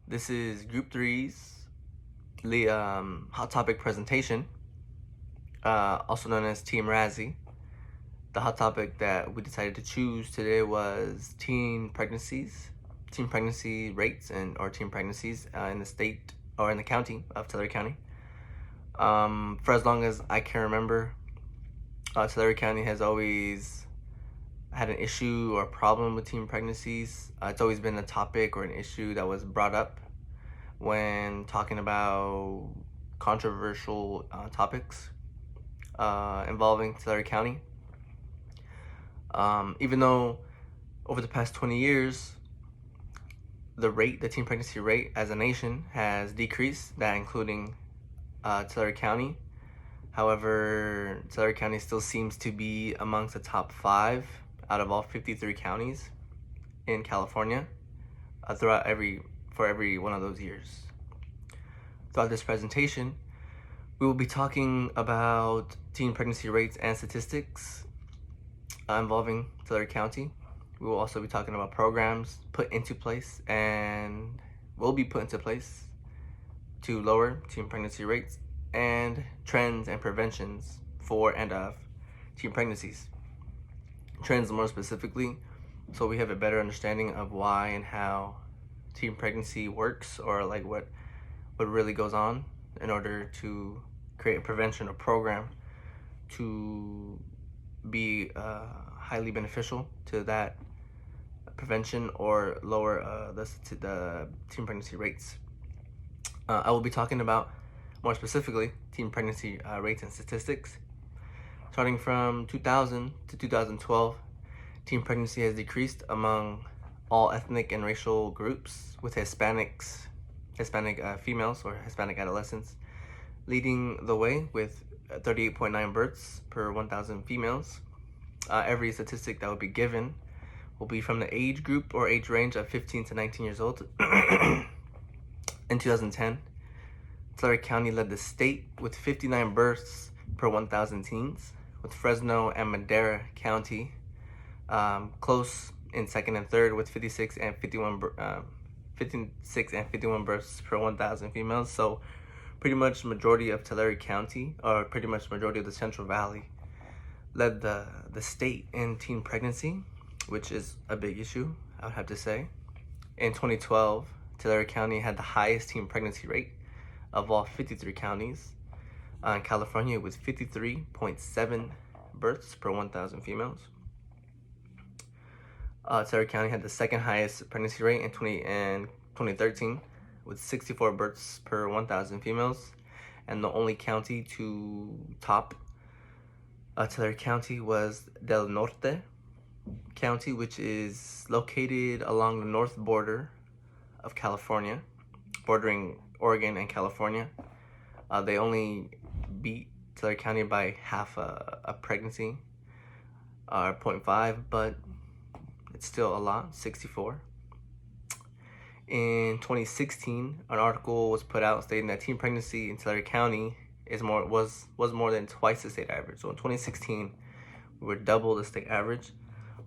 This is Group 3's hot topic presentation, also known as Team Razzie. The hot topic that we decided to choose today was teen pregnancy rates, or teen pregnancies in the state or in the county of Tulare County. For as long as I can remember, Tulare County has always had an issue or problem with teen pregnancies. It's always been a topic or an issue that was brought up when talking about controversial topics involving Tulare County. Even though over the past 20 years, the teen pregnancy rate as a nation has decreased, that including Tulare County. However, Tulare County still seems to be amongst the top 5 out of all 53 counties in California for every one of those years. Throughout this presentation, we will be talking about teen pregnancy rates and statistics involving Tulare County. We will also be talking about programs put into place and will be put into place to lower teen pregnancy rates, and trends and preventions for and of teen pregnancies. Trends more specifically, so we have a better understanding of why and how teen pregnancy works, or like what really goes on in order to create a prevention or program to be highly beneficial to that prevention or lower the teen pregnancy rates. I will be talking about more specifically teen pregnancy rates and statistics. Starting from 2000 to 2012, teen pregnancy has decreased among all ethnic and racial groups, with Hispanic females or Hispanic adolescents leading the way with 38.9 births per 1,000 females. Every statistic that will be given will be from the age group or age range of 15 to 19 years old. In 2010, Tulare County led the state with 59 births per 1,000 teens, with Fresno and Madera County close in second and third with 56 and 51 births per 1,000 females. So pretty much majority of Tulare County, or pretty much majority of the Central Valley, led the state in teen pregnancy, which is a big issue, I would have to say. In 2012, Tulare County had the highest teen pregnancy rate of all 53 counties in California, with 53.7 births per 1,000 females. Tulare County had the second highest pregnancy rate in 2013, with 64 births per 1,000 females, and the only county to top Tulare County was Del Norte County, which is located along the north border of California, bordering Oregon and California. They only beat Tulare County by half a pregnancy, or 0.5, but it's still a lot, 64. In 2016, an article was put out stating that teen pregnancy in Tulare County was more than twice the state average. So in 2016, we were double the state average.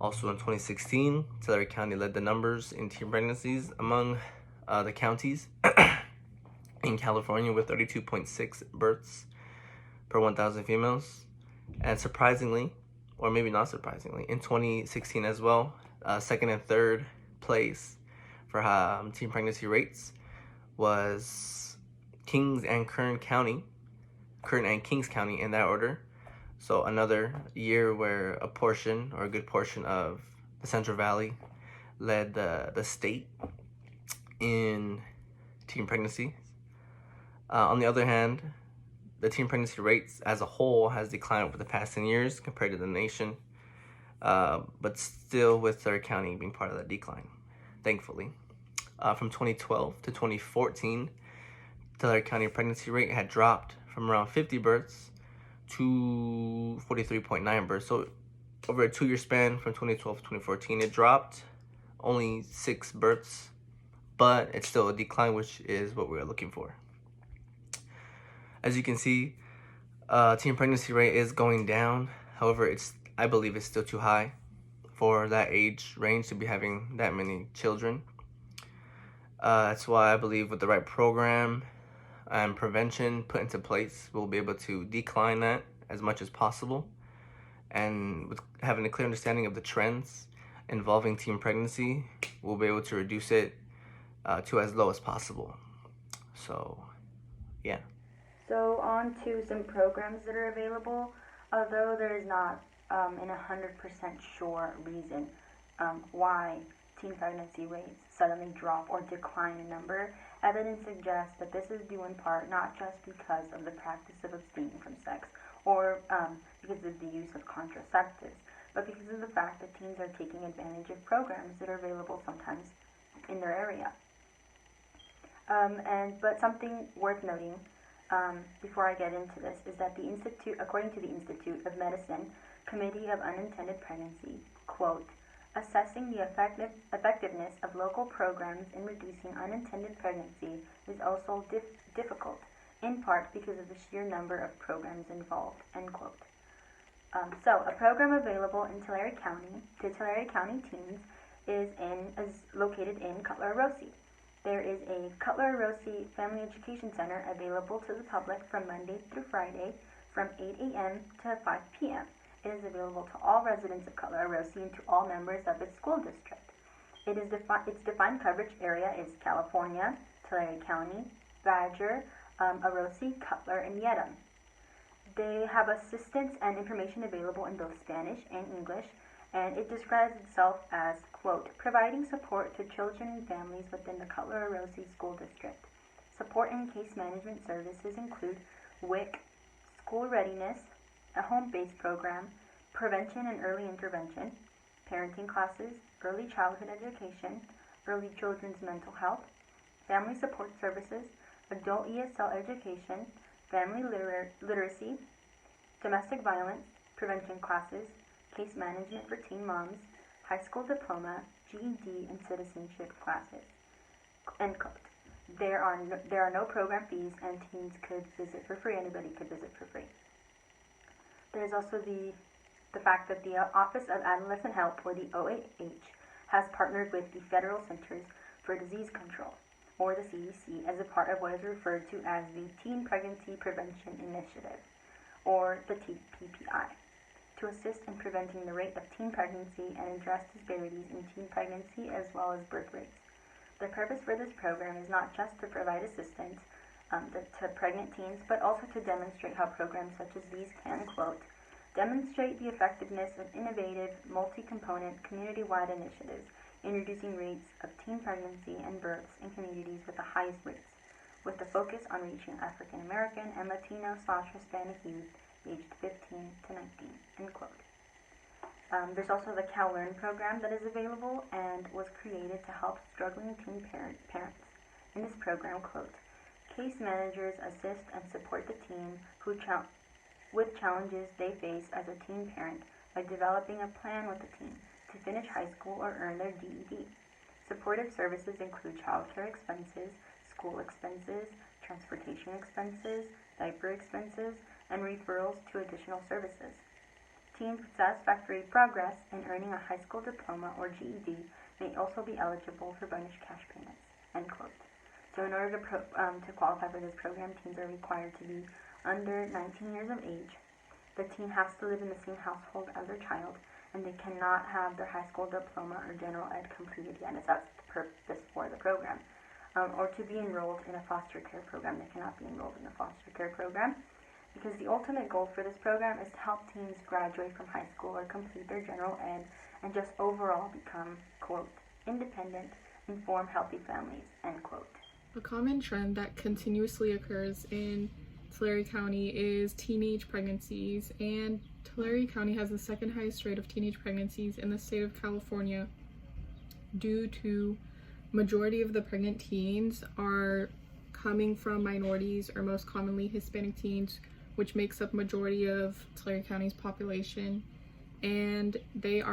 Also in 2016, Tulare County led the numbers in teen pregnancies among the counties in California, with 32.6 births per 1,000 females. And surprisingly, or maybe not surprisingly, in 2016 as well, second and third place for teen pregnancy rates was Kings and Kern and Kings County, in that order. So another year where a good portion of the Central Valley led the state in teen pregnancy. On the other hand, the teen pregnancy rates as a whole has declined over the past 10 years compared to the nation, but still with Tulare County being part of that decline, thankfully. From 2012 to 2014, Tulare County pregnancy rate had dropped from around 50 births to 43.9 births. So over a 2-year span from 2012 to 2014, it dropped only 6 births, but it's still a decline, which is what we're looking for. As you can see, teen pregnancy rate is going down. However, I believe it's still too high for that age range to be having that many children. That's why I believe with the right program and prevention put into place, we'll be able to decline that as much as possible. And with having a clear understanding of the trends involving teen pregnancy, we'll be able to reduce it to as low as possible. So, yeah. So on to some programs that are available. Although there is not an 100% sure reason why teen pregnancy rates suddenly drop or decline in number, evidence suggests that this is due in part not just because of the practice of abstaining from sex or because of the use of contraceptives, but because of the fact that teens are taking advantage of programs that are available sometimes in their area. But something worth noting before I get into this is that the Institute, according to the Institute of Medicine Committee of Unintended Pregnancy, quote, assessing the effectiveness of local programs in reducing unintended pregnancy is also difficult, in part because of the sheer number of programs involved, end quote. So, a program available in Tulare County to Tulare County teens is located in Cutler-Rossi. There is a Cutler-Rossi Family Education Center available to the public from Monday through Friday from 8 a.m. to 5 p.m. It is available to all residents of Cutler-Rossi and to all members of its school district. Its defined coverage area is California, Tulare County, Badger, Orosi, Cutler, and Yetum. They have assistance and information available in both Spanish and English, and it describes itself as, quote, providing support to children and families within the Cutler-Orosi School District. Support and case management services include WIC, school readiness, a home-based program, prevention and early intervention, parenting classes, early childhood education, early children's mental health, family support services, adult ESL education, family literacy, domestic violence, prevention classes, case management for teen moms, high school diploma, GED, and citizenship classes. End quote. There are no program fees, and teens could visit for free. Anybody could visit for free. There's also the fact that the Office of Adolescent Health, or the OAH, has partnered with the Federal Centers for Disease Control, or the CDC, as a part of what is referred to as the Teen Pregnancy Prevention Initiative, or the TPPI, to assist in preventing the rate of teen pregnancy and address disparities in teen pregnancy as well as birth rates. The purpose for this program is not just to provide assistance to pregnant teens, but also to demonstrate how programs such as these can, quote, demonstrate the effectiveness of innovative, multi-component, community-wide initiatives in reducing rates of teen pregnancy and births in communities with the highest rates, with the focus on reaching African American and Latino/Hispanic youth aged 15 to 19, end quote. There's also the CalLearn program that is available and was created to help struggling teen parents. In this program, quote, case managers assist and support the teen with challenges they face as a teen parent by developing a plan with the teen to finish high school or earn their GED. Supportive services include childcare expenses, school expenses, transportation expenses, diaper expenses, and referrals to additional services. Teens with satisfactory progress in earning a high school diploma or GED may also be eligible for bonus cash payments, end quote. So in order to qualify for this program, teens are required to be under 19 years of age. The teen has to live in the same household as their child, and they cannot have their high school diploma or general ed completed yet, as that's the purpose for the program. Or to be enrolled in a foster care program. They cannot be enrolled in a foster care program, because the ultimate goal for this program is to help teens graduate from high school or complete their general ed and just overall become, quote, independent, informed, healthy families, end quote. A common trend that continuously occurs in Tulare County is teenage pregnancies, and Tulare County has the second highest rate of teenage pregnancies in the state of California due to majority of the pregnant teens are coming from minorities, or most commonly Hispanic teens, which makes up majority of Tulare County's population, and the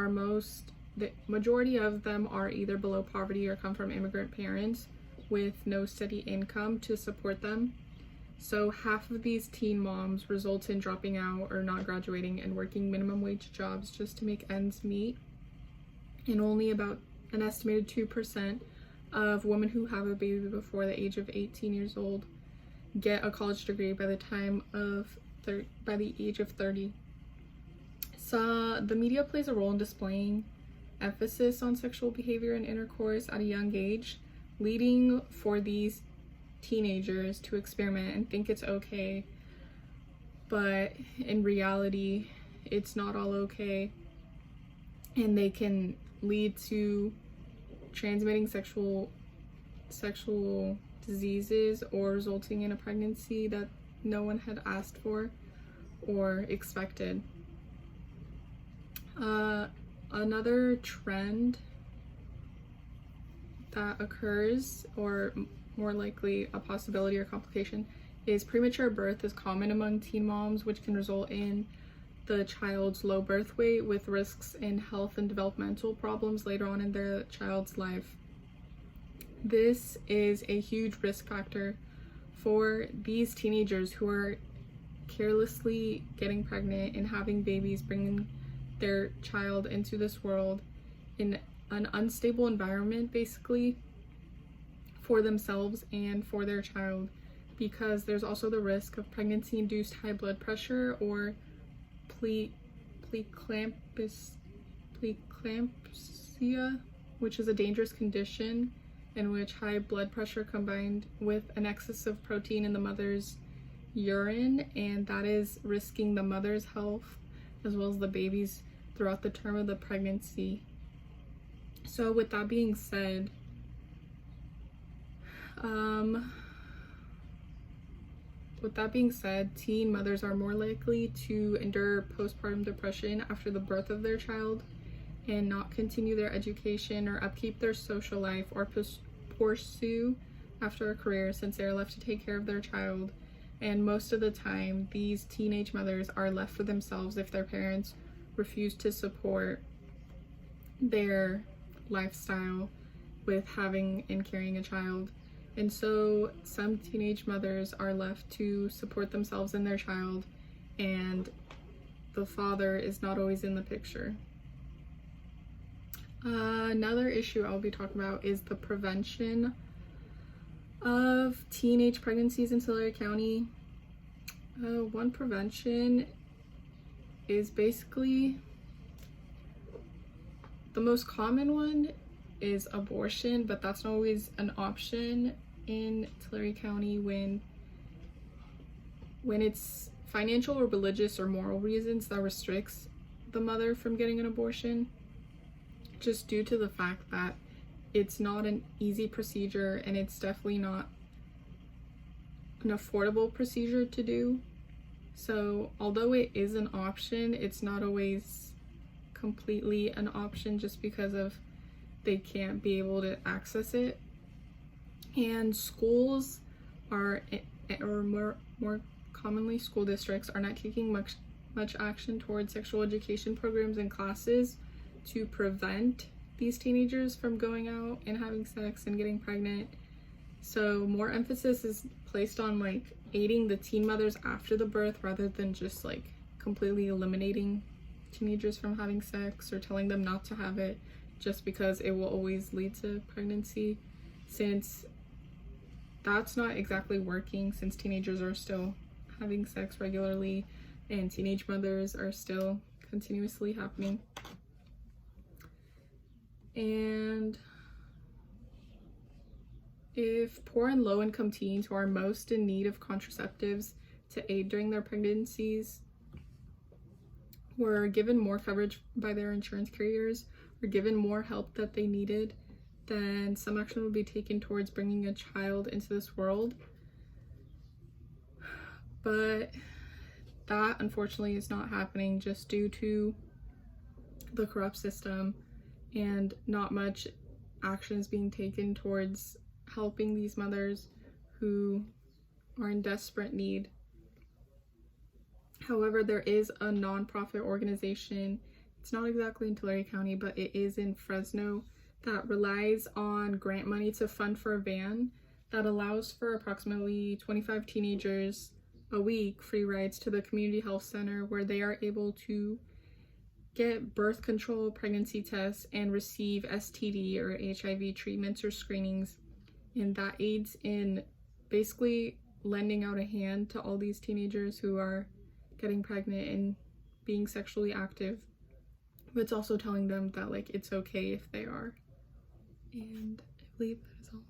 majority of them are either below poverty or come from immigrant parents with no steady income to support them. So half of these teen moms result in dropping out or not graduating and working minimum wage jobs just to make ends meet, and only about an estimated 2% of women who have a baby before the age of 18 years old get a college degree by the age of 30. So the media plays a role in displaying emphasis on sexual behavior and intercourse at a young age, leading for these teenagers to experiment and think it's okay, but in reality it's not all okay, and they can lead to transmitting sexual diseases or resulting in a pregnancy that no one had asked for or expected. Another trend that occurs, or more likely a possibility or complication, is premature birth is common among teen moms, which can result in the child's low birth weight with risks in health and developmental problems later on in the child's life. This is a huge risk factor for these teenagers who are carelessly getting pregnant and having babies, bringing their child into this world in an unstable environment, basically, for themselves and for their child, because there's also the risk of pregnancy-induced high blood pressure, or preeclampsia, which is a dangerous condition in which high blood pressure combined with an excess of protein in the mother's urine, and that is risking the mother's health as well as the baby's throughout the term of the pregnancy. So with that being said, teen mothers are more likely to endure postpartum depression after the birth of their child and not continue their education or upkeep their social life or pursue after a career, since they are left to take care of their child. And most of the time, these teenage mothers are left for themselves if their parents refuse to support their lifestyle with having and carrying a child. And so some teenage mothers are left to support themselves and their child, and the father is not always in the picture. Another issue I'll be talking about is the prevention of teenage pregnancies in Tulare County. One prevention is basically, the most common one is abortion, but that's not always an option in Tulare County when it's financial or religious or moral reasons that restricts the mother from getting an abortion, just due to the fact that it's not an easy procedure and it's definitely not an affordable procedure to do. So although it is an option, it's not always completely an option just because of they can't be able to access it. And schools are, or more commonly school districts, are not taking much action towards sexual education programs and classes to prevent these teenagers from going out and having sex and getting pregnant. So more emphasis is placed on like aiding the teen mothers after the birth, rather than just like completely eliminating teenagers from having sex or telling them not to have it just because it will always lead to pregnancy, since that's not exactly working, since teenagers are still having sex regularly and teenage mothers are still continuously happening. And if poor and low-income teens who are most in need of contraceptives to aid during their pregnancies were given more coverage by their insurance carriers, or given more help that they needed, then some action would be taken towards bringing a child into this world. But that unfortunately is not happening, just due to the corrupt system and not much action is being taken towards helping these mothers who are in desperate need. However, there is a nonprofit organization, it's not exactly in Tulare County, but it is in Fresno, that relies on grant money to fund for a van that allows for approximately 25 teenagers a week free rides to the community health center, where they are able to get birth control, pregnancy tests, and receive STD or HIV treatments or screenings. And that aids in basically lending out a hand to all these teenagers who are getting pregnant and being sexually active. But it's also telling them that, like, it's okay if they are. And I believe that is all.